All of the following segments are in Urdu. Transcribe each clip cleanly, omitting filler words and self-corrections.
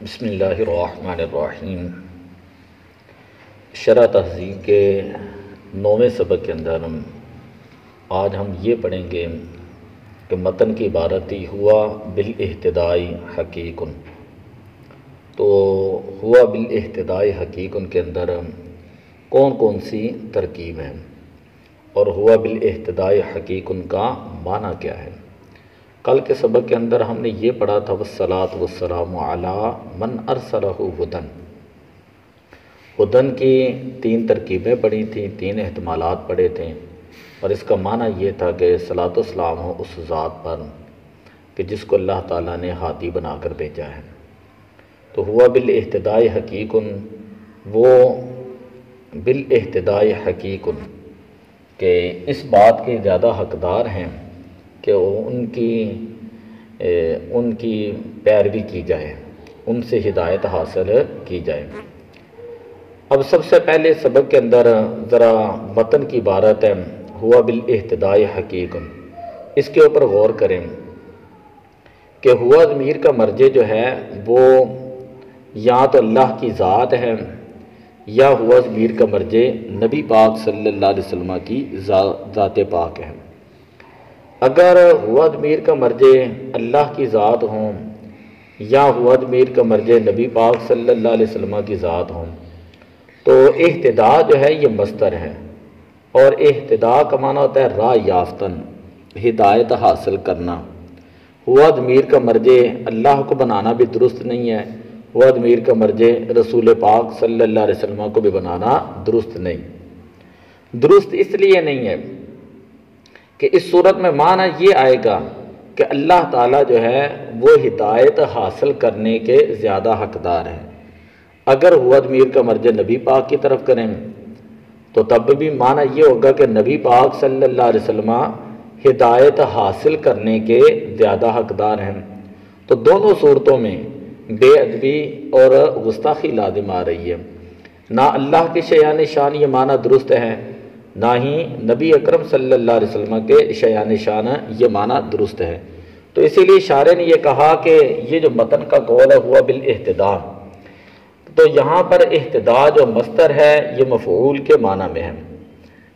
بسم اللہ الرحمن الرحیم۔ شرح تہذیب کے 9ویں سبق کے اندر آج ہم یہ پڑھیں گے کہ متن کی عبارت ہی ہوا بالاہتدائی حقیقن۔ تو ہوا بالاہتدائی حقیقن کے اندر کون کون سی ترکیب ہیں اور ہوا بالاہتدائی حقیقن کا معنی کیا ہے۔ کل کے سبق کے اندر ہم نے یہ پڑھا تھا والصلاۃ والسلام علی من ارسلہ ہدن۔ ہدن کی 3 ترکیبیں پڑھی تھیں، 3 احتمالات پڑھے تھے، اور اس کا معنی یہ تھا کہ صلاۃ و سلام ہو اس ذات پر کہ جس کو اللہ تعالیٰ نے ہادی بنا کر بھیجا ہے۔ تو ہوا بالاہتدائی حقیقن، وہ بالاہتدائی حقیقن کہ اس بات کے زیادہ حقدار ہیں کہ ان کی پیروی کی جائے، ان سے ہدایت حاصل کی جائے۔ اب سب سے پہلے سبق کے اندر ذرا متن کی عبارت ہے ہوا بالاہتدائی حقیقن، اس کے اوپر غور کریں کہ ہوا ضمیر کا مرجع جو ہے وہ یا تو اللہ کی ذات ہے یا ہوا ضمیر کا مرجع نبی پاک صلی اللہ علیہ وسلم کی ذات پاک ہے۔ اگر ہوا ضمیر کا مرجع اللہ کی ذات ہوں یا ہوا ضمیر کا مرجع نبی پاک صلی اللہ علیہ وسلم کی ذات ہوں تو اہتدا جو ہے یہ مصدر ہے، اور اہتدا کا معنی ہوتا ہے راہ یافتن، ہدایت حاصل کرنا۔ ہوا ضمیر کا مرجع اللہ کو بنانا بھی درست نہیں ہے، ہوا ضمیر کا مرجع رسول پاک صلی اللہ علیہ وسلم کو بھی بنانا درست نہیں۔ درست اس لیے نہیں ہے کہ اس صورت میں معنی یہ آئے گا کہ اللہ تعالیٰ جو ہے وہ ہدایت حاصل کرنے کے زیادہ حقدار ہے۔ اگر ہوا ضمیر کا مرجع نبی پاک کی طرف کریں تو تب بھی معنی یہ ہوگا کہ نبی پاک صلی اللہ علیہ وسلم ہدایت حاصل کرنے کے زیادہ حقدار ہیں۔ تو دونوں صورتوں میں بے ادبی اور گستاخی لازم آ رہی ہے۔ نہ اللہ کے شیان شان یہ معنی درست ہے، نہ ہی نبی اکرم صلی اللہ علیہ وسلم کے شیان شان یہ معنی درست ہے۔ تو اسی لیے شارح نے یہ کہا کہ یہ جو متن کا قول ہے ہوا بالاہتدا، تو یہاں پر اہتدا جو مصدر ہے یہ مفعول کے معنی میں ہے۔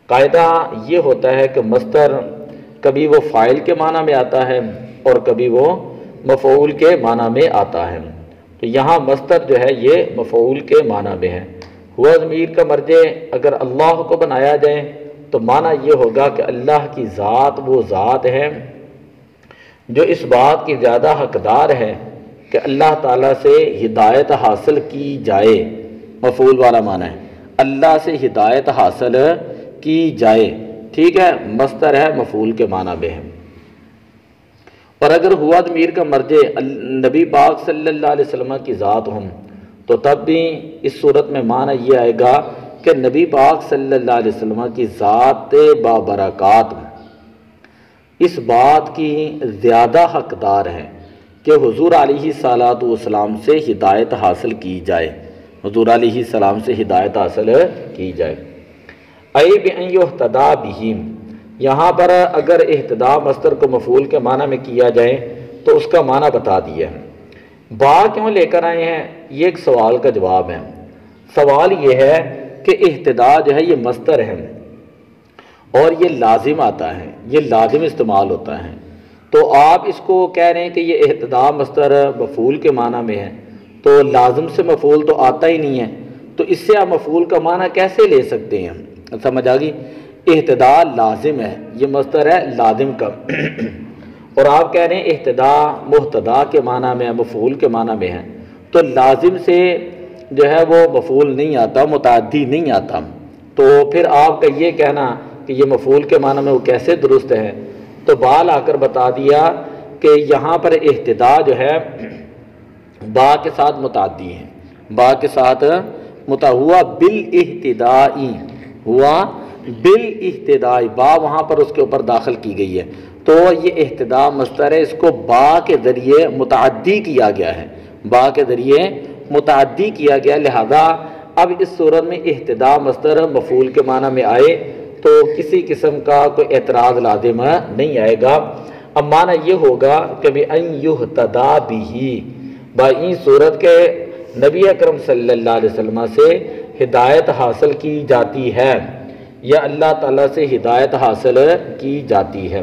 قاعدہ یہ ہوتا ہے کہ مصدر کبھی وہ فاعل کے معنی میں آتا ہے اور کبھی وہ مفعول کے معنی میں آتا ہے۔ تو یہاں مصدر جو ہے یہ مفعول کے معنی میں ہے۔ ہوا ضمیر کا مرجع اگر اللہ کو بنایا جائے تو معنی یہ ہوگا کہ اللہ کی ذات وہ ذات ہے جو اس بات کی زیادہ حقدار ہے کہ اللہ تعالیٰ سے ہدایت حاصل کی جائے۔ مفعول والا معنی ہے اللہ سے ہدایت حاصل کی جائے، ٹھیک ہے، مصدر ہے مفعول کے معنی میں ہے۔ اور اگر ہوا ضمیر کا مرجع نبی پاک صلی اللہ علیہ وسلم کی ذات ہوں تو تب بھی اس صورت میں معنی یہ آئے گا کہ نبی پاک صلی اللہ علیہ وسلم کی ذات بابرکات اس بات کی زیادہ حقدار ہے کہ حضور علیہ الصلاۃ والسلام سے ہدایت حاصل کی جائے، حضور علیہ السلام سے ہدایت حاصل کی جائے۔ اے بأن یہتدی بہم، یہاں پر اگر اہتدا مصدر کو مفعول کے معنی میں کیا جائے تو اس کا معنی بتا دیا ہے۔ با کیوں لے کر آئے ہیں، یہ ایک سوال کا جواب ہے۔ سوال یہ ہے کہ اہتدا جو ہے یہ مصدر ہے اور یہ لازم آتا ہے، یہ لازم استعمال ہوتا ہے۔ تو آپ اس کو کہہ رہے ہیں کہ یہ اہتدا مصدر مفعول کے معنی میں ہے، تو لازم سے مفعول تو آتا ہی نہیں ہے، تو اس سے آپ مفعول کا معنی کیسے لے سکتے ہیں؟ سمجھ آ گئی؟ اہتدا لازم ہے، یہ مصدر ہے لازم کا، اور آپ کہہ رہے ہیں اہتدا مہتدا کے معنی میں ہے، مفعول کے معنی میں ہے، تو لازم سے جو ہے وہ مفعول نہیں آتا، متعدی نہیں آتا۔ تو پھر آپ کا یہ کہنا کہ یہ مفعول کے معنی میں وہ کیسے درست ہے؟ تو بال آ کر بتا دیا کہ یہاں پر اہتدا جو ہے با کے ساتھ متعدی ہے، با کے ساتھ ہوا بالاہتدائی، ہوا بالاہتدائی، با وہاں پر اس کے اوپر داخل کی گئی ہے، تو یہ اہتدا مصدر ہے، اس کو با کے ذریعے متعدی کیا گیا ہے، با کے ذریعے متعدی کیا گیا، لہذا اب اس صورت میں اہتدا مصدر مفعول کے معنی میں آئے تو کسی قسم کا کوئی اعتراض لازم نہیں آئے گا۔ اب معنی یہ ہوگا کہ بِأَن یُہْتَدَىٰ بِهِ، بائی صورت کے نبی اکرم صلی اللہ علیہ وسلم سے ہدایت حاصل کی جاتی ہے یا اللہ تعالیٰ سے ہدایت حاصل کی جاتی ہے۔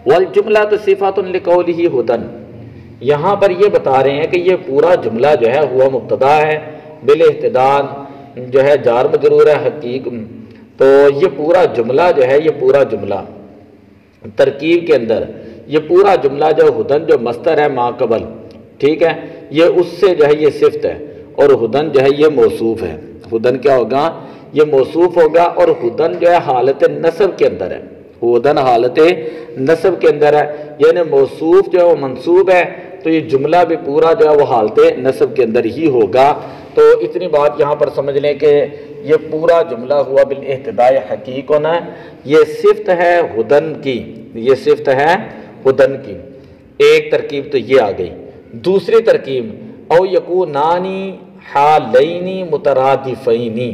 والجملہ صفات لقولہ ہدن، یہاں پر یہ بتا رہے ہیں کہ یہ پورا جملہ جو ہے ہوا مبتدا ہے، بالاحتدال جو ہے جار مجرور ہے حقیق، تو یہ پورا جملہ جو ہے، یہ پورا جملہ ترکیب کے اندر یہ پورا جملہ جو ہدن جو مصدر ہے ما قبل، ٹھیک ہے، یہ اس سے جو ہے یہ صفت ہے، اور ہدن جو ہے یہ موصوف ہے۔ ہدن کیا ہوگا؟ یہ موصوف ہوگا، اور ہدن جو ہے حالت نصب کے اندر ہے، ہدن حالت نصب کے اندر ہے، یعنی موصوف جو ہے وہ منصوب ہے، تو یہ جملہ بھی پورا جو ہے وہ حالت نصب کے اندر ہی ہوگا۔ تو اتنی بات یہاں پر سمجھ لیں کہ یہ پورا جملہ ہوا بالاحتداء حقیقن، یہ صفت ہے ہدن کی، یہ صفت ہے ہدن کی۔ ایک ترکیب تو یہ آ گئی۔ دوسری ترکیب او یکونانی حالینی مترادفینی،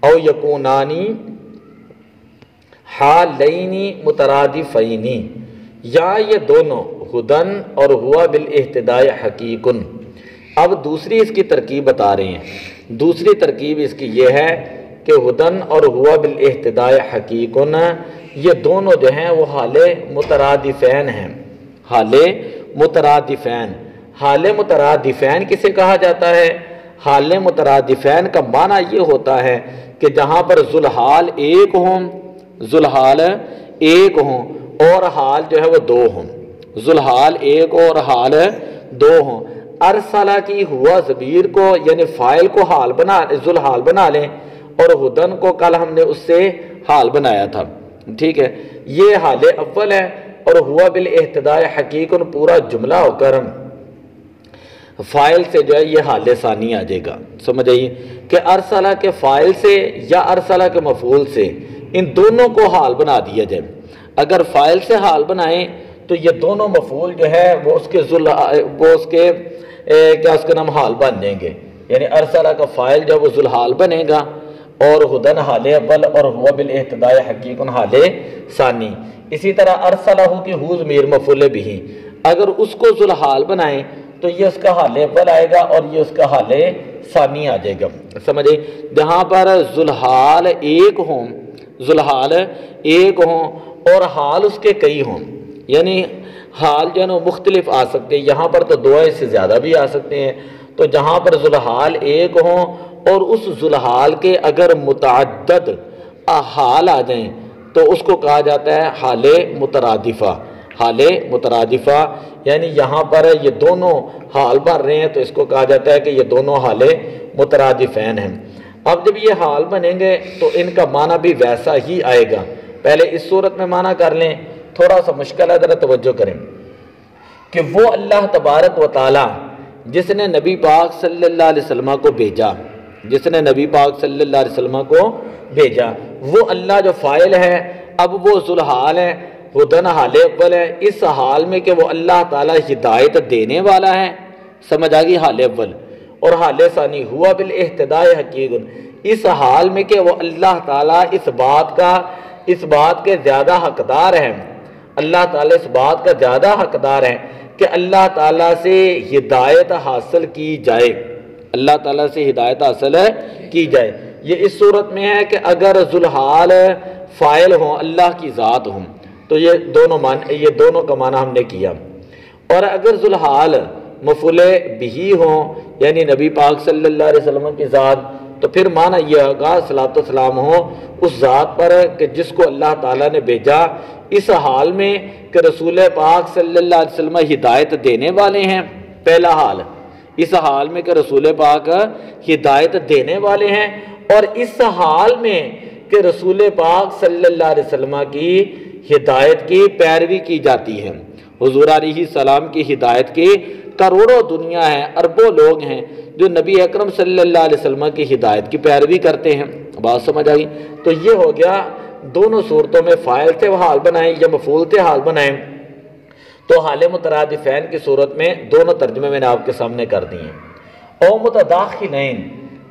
او یکونانی حالینی مترادفینی، یا یہ دونوں ہدن اور ہوا بالاحتداء حقیقن۔ اب دوسری اس کی ترکیب بتا رہے ہیں، دوسری ترکیب اس کی یہ ہے کہ ہدن اور ہوا بالاحتداء حقیقن، یہ دونوں جو ہیں وہ حال مترادفین ہیں، حال مترادفین۔ حال مترادفین کسے کہا جاتا ہے؟ حال مترادفین کا معنی یہ ہوتا ہے کہ جہاں پر ذوالحال ایک ہوں، ذوالحال ایک ہوں اور حال جو ہے وہ دو ہوں، ذوالحال ایک اور حال دو ہوں۔ ارسلہ کی ہوا ضمیر کو یعنی فاعل کو حال بنا ذوالحال بنا لیں، اور ہدن کو کل ہم نے اس سے حال بنایا تھا، ٹھیک ہے، یہ حال اول ہے، اور ہوا بالاحتداء حقیقن پورا جملہ ہو کر فاعل سے جو ہے یہ حال ثانی آ جائے گا۔ سمجھ آئیے کہ ارسلہ کے فاعل سے یا ارسلہ کے مفعول سے ان دونوں کو حال بنا دیا جائے۔ اگر فاعل سے حال بنائیں تو یہ دونوں مفعول جو ہے وہ اس کے کیا اس کا نام حال بن جائیں گے، یعنی ارسلہ کا فاعل جو وہ ذوالحال بنے گا، اور ہدن حال اول اور ہوا بالاحتداء حقیقن حال ثانی۔ اسی طرح ارسلہ کی ہو ضمیر مفعول بھی، اگر اس کو ذوالحال بنائیں تو یہ اس کا حال اول آئے گا اور یہ اس کا حال ثانی آ جائے گا۔ سمجھے، جہاں پر ذوالحال ایک ہوں، ذوالحال ایک ہوں اور حال اس کے کئی ہوں، یعنی حال جو ہے نا مختلف آ سکتے ہیں، یہاں پر تو دو سے زیادہ بھی آ سکتے ہیں، تو جہاں پر ذوالحال ایک ہوں اور اس ذوالحال کے اگر متعدد حال آ جائیں تو اس کو کہا جاتا ہے حال مترادفہ، حال مترادفہ، یعنی یہاں پر یہ دونوں حال بن رہے ہیں تو اس کو کہا جاتا ہے کہ یہ دونوں حال مترادفین ہیں۔ اب جب یہ حال بنیں گے تو ان کا معنی بھی ویسا ہی آئے گا۔ پہلے اس صورت میں معنی کر لیں، تھوڑا سا مشکل ہے، ذرا توجہ کریں کہ وہ اللہ تبارک و تعالی جس نے نبی پاک صلی اللہ علیہ وسلم کو بھیجا، جس نے نبی پاک صلی اللہ علیہ وسلم کو بھیجا، وہ اللہ جو فاعل ہے، اب وہ ذوالحال ہے، ہدن حال اول ہے، اس حال میں کہ وہ اللہ تعالی ہدایت دینے والا ہے، سمجھ آ گئی، حال اول، اور حال ثانی ہوا بالاحتداء حقیقن، اس حال میں کہ وہ اللہ تعالیٰ اس بات کے زیادہ حقدار ہیں، اللہ تعالیٰ اس بات کا زیادہ حقدار ہے کہ اللہ تعالیٰ سے ہدایت حاصل کی جائے، اللہ تعالیٰ سے ہدایت حاصل کی جائے۔ یہ اس صورت میں ہے کہ اگر ذوالحال فاعل ہوں، اللہ کی ذات ہوں، تو یہ دونوں کا معنی ہم نے کیا، اور اگر ذوالحال مفعول بھی ہوں یعنی نبی پاک صلی اللہ علیہ وسلم کی ذات، تو پھر معنی یہ ہوگا صلاۃ و سلام ہو اس ذات پر کہ جس کو اللہ تعالیٰ نے بھیجا، اس حال میں کہ رسول پاک صلی اللہ علیہ وسلم ہدایت دینے والے ہیں، پہلا حال اس حال میں کہ رسول پاک ہدایت دینے والے ہیں، اور اس حال میں کہ رسول پاک صلی اللہ علیہ وسلم کی ہدایت کی پیروی کی جاتی ہے۔ حضور علیہ السلام کی ہدایت کی کروڑوں دنیا ہیں، اربوں لوگ ہیں جو نبی اکرم صلی اللہ علیہ وسلم کی ہدایت کی پیروی کرتے ہیں۔ بات سمجھ آئی؟ تو یہ ہو گیا دونوں صورتوں میں فاعل تھے وہ حال بنائیں یا مفعول تھے حال بنائیں، تو حال مترادفین کی صورت میں دونوں ترجمے میں نے آپ کے سامنے کر دی ہیں۔ او متداخلین،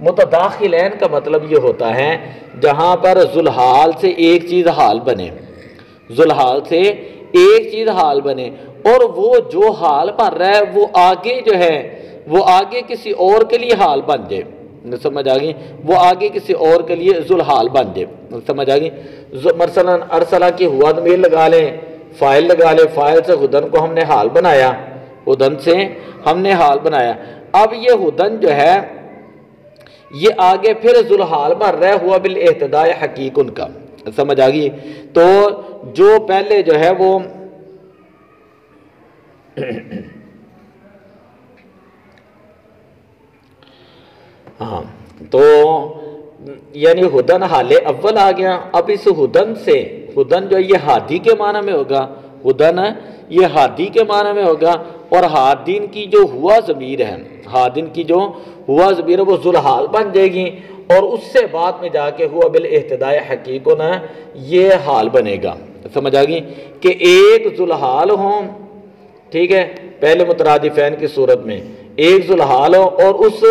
متداخلین کا مطلب یہ ہوتا ہے جہاں پر ذوالحال سے ایک چیز حال بنے، ذوالحال سے ایک چیز حال بنے اور وہ جو حال بن رہا ہے وہ آگے جو ہے وہ آگے کسی اور کے لیے حال بن جائے، سمجھ آ گئی، وہ آگے کسی اور کے لیے ذوالحال بن جائے، سمجھ آ گئی۔ مثلا ارسلہ کی ہوا ضمیر لگا لیں، فاعل لگا لیں، فاعل سے ہدن کو ہم نے حال بنایا، ہدن سے ہم نے حال بنایا۔ اب یہ ہدن جو ہے یہ آگے پھر ذوالحال بن رہا ہوا بالاہتداء حقیقن کا، سمجھ آ گئی۔ تو جو پہلے جو ہے وہ ہاں تو یعنی ہدن حال اول آ گیا۔ اب اس ہدن سے، ہدن جو یہ ہادی کے معنی میں ہوگا، ہدن یہ ہادی کے معنی میں ہوگا، اور ہادین کی جو ہوا ضمیر ہے، ہادین کی جو ہوا ضمیر ہے وہ ذوالحال بن جائے گی، اور اس سے بعد میں جا کے ہوا بالاہتداء حقیقن یہ حال بنے گا، سمجھ آ گئی کہ ایک ذوالحال ہوں، ٹھیک ہے، پہلے مترادفین کی صورت میں ایک ذوالحال ہو اور اس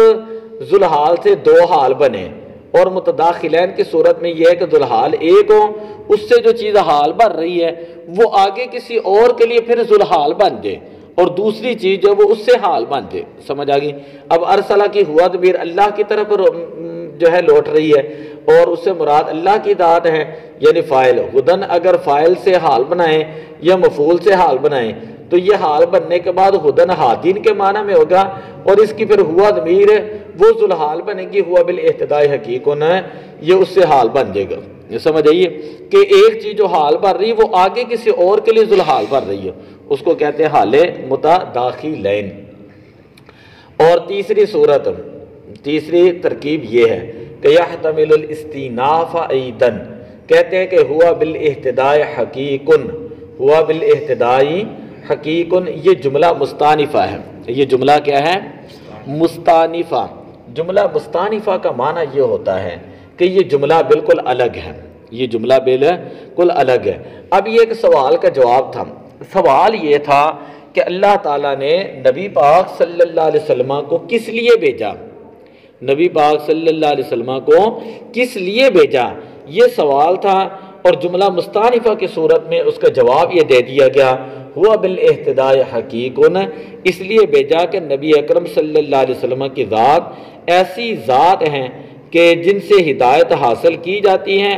ذوالحال سے دو حال بنے، اور متداخلین کی صورت میں یہ ہے کہ ذوالحال ایک ہو، اس سے جو چیز حال بن رہی ہے وہ آگے کسی اور کے لیے پھر ذوالحال بن جائے، اور دوسری چیز جو وہ اس سے حال بن جائے، سمجھ آ گئی۔ اب ارسلہ کی ہوا ضمیر اللہ کی طرف جو ہے لوٹ رہی ہے، اور اس سے مراد اللہ کی ذات ہے، یعنی فاعل۔ ہدن اگر فاعل سے حال بنائیں یا مفعول سے حال بنائیں تو یہ حال بننے کے بعد ہدن ہادین کے معنی میں ہوگا، اور اس کی پھر ہوا ضمیر وہ ذوالحال بنے گی، ہوا بالاہتداء حقیقن یہ اس سے حال بن جائے گا۔ یہ سمجھ آئیے کہ ایک چیز جو حال بن رہی ہے وہ آگے کسی اور کے لیے ذوالحال بن رہی ہے، اس کو کہتے ہیں حال متداخلین۔ اور تیسری صورت، تیسری ترکیب یہ ہے کہ یحتمل الاستئناف ایضاً، کہتے ہیں کہ ہوا بالاہتداء حقیقن، ہوا بالاہتداء حقیقن، یہ جملہ مستانفہ ہے۔ یہ جملہ کیا ہے؟ مستانفہ۔ جملہ مستانفہ کا معنی یہ ہوتا ہے کہ یہ جملہ بالکل الگ ہے، یہ جملہ بالکل الگ ہے۔ اب یہ ایک سوال کا جواب تھا، سوال یہ تھا کہ اللہ تعالیٰ نے نبی پاک صلی اللہ علیہ وسلم کو کس لیے بھیجا، نبی پاک صلی اللہ علیہ وسلم کو کس لیے بھیجا، یہ سوال تھا، اور جملہ مستانفہ کی صورت میں اس کا جواب یہ دے دیا گیا، ہوا بالاہتداء حقیقن، اس لیے بھیجا کہ نبی اکرم صلی اللہ علیہ وسلم کی ذات ایسی ذات ہیں کہ جن سے ہدایت حاصل کی جاتی ہیں،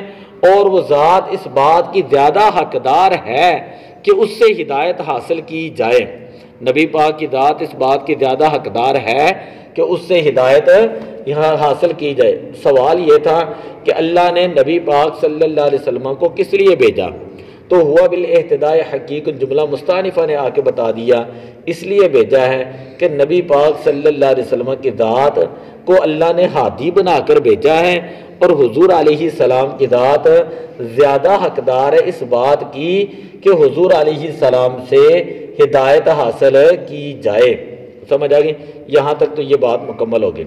اور وہ ذات اس بات کی زیادہ حقدار ہے کہ اس سے ہدایت حاصل کی جائے۔ نبی پاک کی ذات اس بات کی زیادہ حقدار ہے کہ اس سے ہدایت حاصل کی جائے۔ سوال یہ تھا کہ اللہ نے نبی پاک صلی اللہ علیہ وسلم کو کس لیے بھیجا، تو ہوا بالاہتداء حقیقن جملہ مستانفہ نے آ کے بتا دیا، اس لیے بھیجا ہے کہ نبی پاک صلی اللہ علیہ وسلم کی ذات کو اللہ نے ہادی بنا کر بھیجا ہے، اور حضور علیہ السلام کی ذات زیادہ حقدار ہے اس بات کی کہ حضور علیہ السلام سے ہدایت حاصل کی جائے۔ سمجھ آ گئی؟ یہاں تک تو یہ بات مکمل ہوگی۔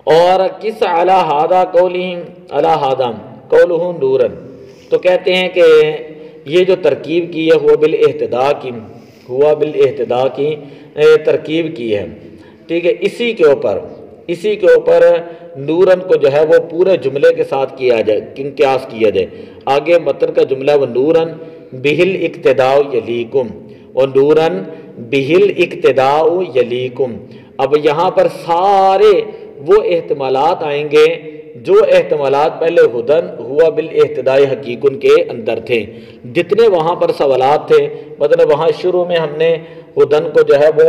اور کس علی ھذا قولہم علی ھذا قولہ نورا، تو کہتے ہیں کہ یہ جو ترکیب کی ہے ہوا بالاہتداء کی، ہوا بالاہتداء کی ترکیب کی ہے، ٹھیک ہے، اسی کے اوپر نورن کو جو ہے وہ پورے جملے کے ساتھ کیا جائے، قیاس کیا جائے۔ آگے متن کا جملہ وہ نورن بہل اقتداء یلیکم، اور نورن بہل اقتداء یلیکم۔ اب یہاں پر سارے وہ احتمالات آئیں گے جو احتمالات پہلے ہدن ہوا بالاہتداء حقیقن کے اندر تھے، جتنے وہاں پر سوالات تھے، مطلب وہاں شروع میں ہم نے ہدن کو جو ہے وہ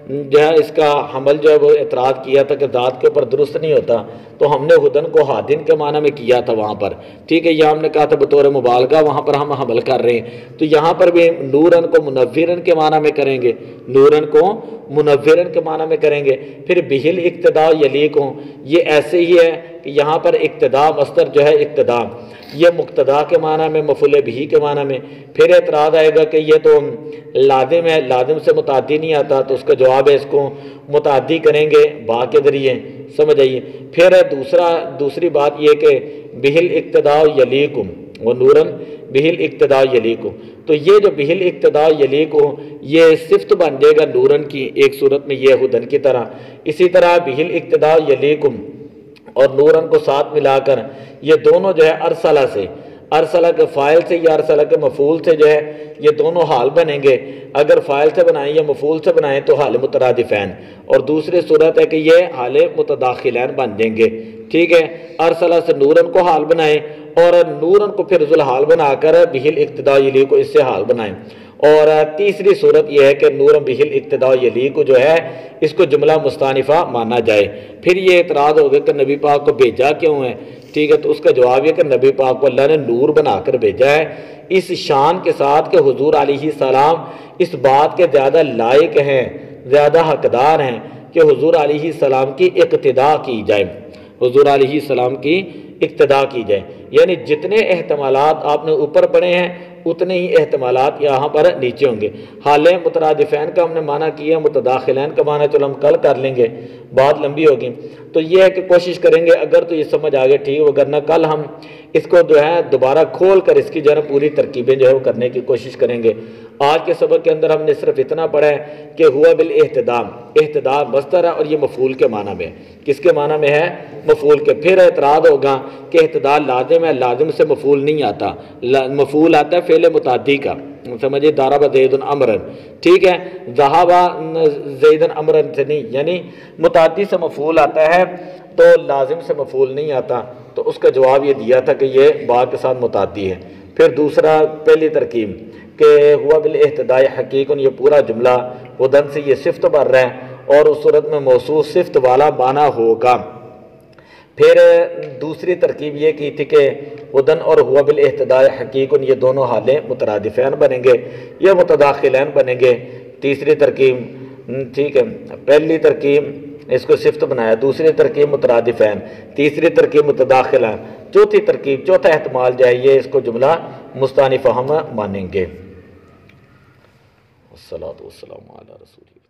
جو ہے اس کا حمل جو ہے وہ اعتراض کیا تھا کہ ذات کے اوپر درست نہیں ہوتا، تو ہم نے ہدن کو ہادن کے معنی میں کیا تھا وہاں پر، ٹھیک ہے، یہ ہم نے کہا تھا بطور مبالغہ وہاں پر ہم حمل کر رہے ہیں، تو یہاں پر بھی نورن کو منورن کے معنی میں کریں گے، نورن کو منورن کے معنی میں کریں گے۔ پھر بہل اقتداء یلیکم، یہ ایسے ہی ہے کہ یہاں پر اقتداء مصدر جو ہے اقتداء، یہ مقتدا کے معنی میں، مفعول بہ کے معنی میں۔ پھر اعتراض آئے گا کہ یہ تو لازم ہے، لازم سے متعدی نہیں آتا، تو اس کا جواب ہے اس کو متعدی کریں گے با کے ذریعے، سمجھ آئیے۔ پھر دوسری بات یہ کہ بہل اقتداء یلیکم و نورن بہل اقتداء یلیکم، تو یہ جو بہل اقتداء یلیکم یہ صفت بن جائے گا نورن کی ایک صورت میں، یہ ہدن کی طرح۔ اسی طرح بہل اقتداء یلیکم اور نورن کو ساتھ ملا کر یہ دونوں جو ہے ارسلہ سے، ارسلہ کے فاعل سے یا ارسلہ کے مفعول سے جو ہے یہ دونوں حال بنیں گے، اگر فاعل سے بنائیں یا مفعول سے بنائیں تو حال مترادفین، اور دوسری صورت ہے کہ یہ حال متداخلین بن جائیں گے، ٹھیک ہے۔ ارسلہ سے نورن کو حال بنائیں اور نورن کو پھر ذوالحال بنا کر بہل اقتدا یلی کو اس سے حال بنائیں، اور تیسری صورت یہ ہے کہ نورن بہل اقتدا یلی کو جو ہے اس کو جملہ مستانفہ مانا جائے۔ پھر یہ اعتراض ہوگا کہ نبی پاک کو بھیجا کیوں ہے، ٹھیک ہے، تو اس کا جواب یہ کہ نبی پاک کو اللہ نے نور بنا کر بھیجا ہے، اس شان کے ساتھ کہ حضور علیہ السلام اس بات کے زیادہ لائق ہیں، زیادہ حقدار ہیں کہ حضور علیہ السلام کی اقتداء کی جائے، حضور علیہ السلام کی اقتداء کی جائے، یعنی جتنے احتمالات آپ نے اوپر پڑھے ہیں اتنے ہی احتمالات یہاں پر نیچے ہوں گے۔ حال مترادفین کا ہم نے معنی کیا، متداخلین کا معنی چلو ہم کل کر لیں گے، بات لمبی ہوگی، تو یہ ہے کہ کوشش کریں گے اگر تو یہ سمجھ آگے ٹھیک، وگرنہ کل ہم اس کو جو ہے دوبارہ کھول کر اس کی جو ہے پوری ترکیبیں جو ہے وہ کرنے کی کوشش کریں گے۔ آج کے سبق کے اندر ہم نے صرف اتنا پڑھا ہے کہ ہوا بالاحتدام، احتدام مصدر ہے اور یہ مفعول کے معنی میں ہے، کس کے معنی میں ہے؟ مفعول کے۔ پھر اعتراض ہوگا کہ احتدام لازم ہے، لازم سے مفعول نہیں آتا، مفعول آتا ہے فعل متعدی کا، سمجھے، ضرب زید امرا، ٹھیک ہے، ذهب زید امرا سے نہیں، یعنی متعدی سے مفعول آتا ہے تو لازم سے مفعول نہیں آتا، تو اس کا جواب یہ دیا تھا کہ یہ با کے ساتھ متعدی ہے۔ پھر دوسرا پہلی ترکیب کہ ہوا بالاحتداء حقیق، یہ پورا جملہ ودن سے یہ صفت بن رہا ہے اور اس صورت میں موصوف صفت والا معنی ہوگا۔ پھر دوسری ترکیب یہ کی تھی کہ ودن اور ہوا بالاحتداء حقیق، یہ دونوں حالیں مترادفین بنیں گے یا متداخلین بنیں گے۔ تیسری ترکیب، ٹھیک ہے، پہلی ترکیب اس کو صفت بنایا، دوسری ترکیب مترادفین، تیسری ترکیب متداخلہ، چوتھی ترکیب، چوتھا احتمال جو ہے یہ اس کو جملہ مستانفہ ہم مانیں گے۔ والصلاۃ والسلام علی رسول اللہ۔